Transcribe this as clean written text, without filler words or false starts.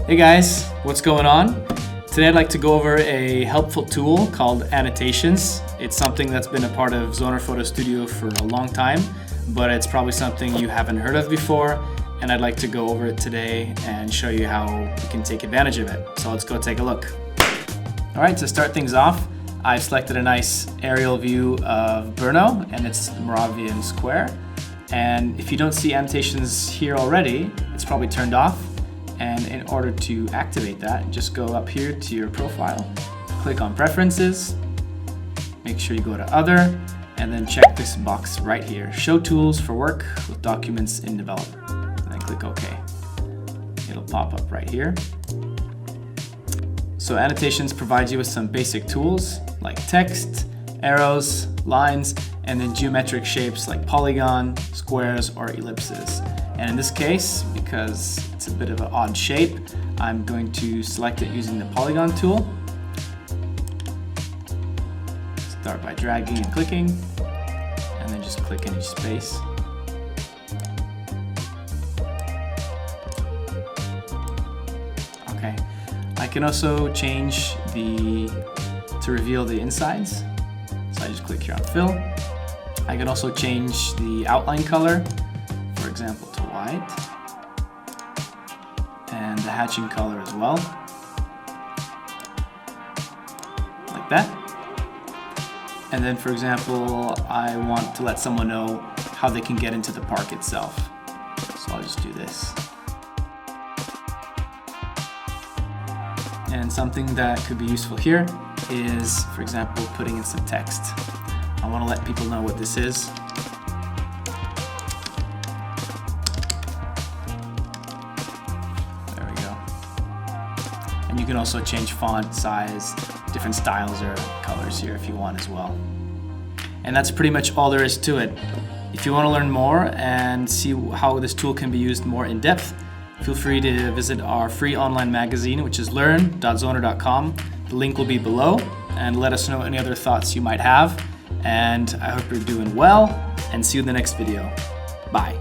Hey guys, what's going on? Today I'd like to go over a helpful tool called Annotations. It's something that's been a part of Zoner Photo Studio for a long time, but it's probably something you haven't heard of before, and I'd like to go over it today and show you how you can take advantage of it. So let's go take a look. Alright, to start things off, I've selected a nice aerial view of Brno and its Moravian square. And if you don't see annotations here already, it's probably turned off. And in order to activate that, just go up here to your profile, click on Preferences, make sure you go to Other, and then check this box right here, Show Tools for Work with Documents in Development. And then click OK. It'll pop up right here. So Annotations provides you with some basic tools like text, arrows, lines, and then geometric shapes like polygon, squares, or ellipses. And in this case, because it's a bit of an odd shape, I'm going to select it using the polygon tool. Start by dragging and clicking, and then just click in each space. Okay, I can also change to reveal the insides. So I just click here on Fill. I can also change the outline color, for example, to white, and the hatching color as well, like that. And then, for example, I want to let someone know how they can get into the park itself. So I'll just do this. And something that could be useful here is, for example, putting in some text. I want to let people know what this is. There we go. And you can also change font size, different styles or colors here if you want as well. And that's pretty much all there is to it. If you want to learn more and see how this tool can be used more in depth, feel free to visit our free online magazine, which is learn.zoner.com. The link will be below, and let us know any other thoughts you might have. And I hope you're doing well, and see you in the next video. Bye.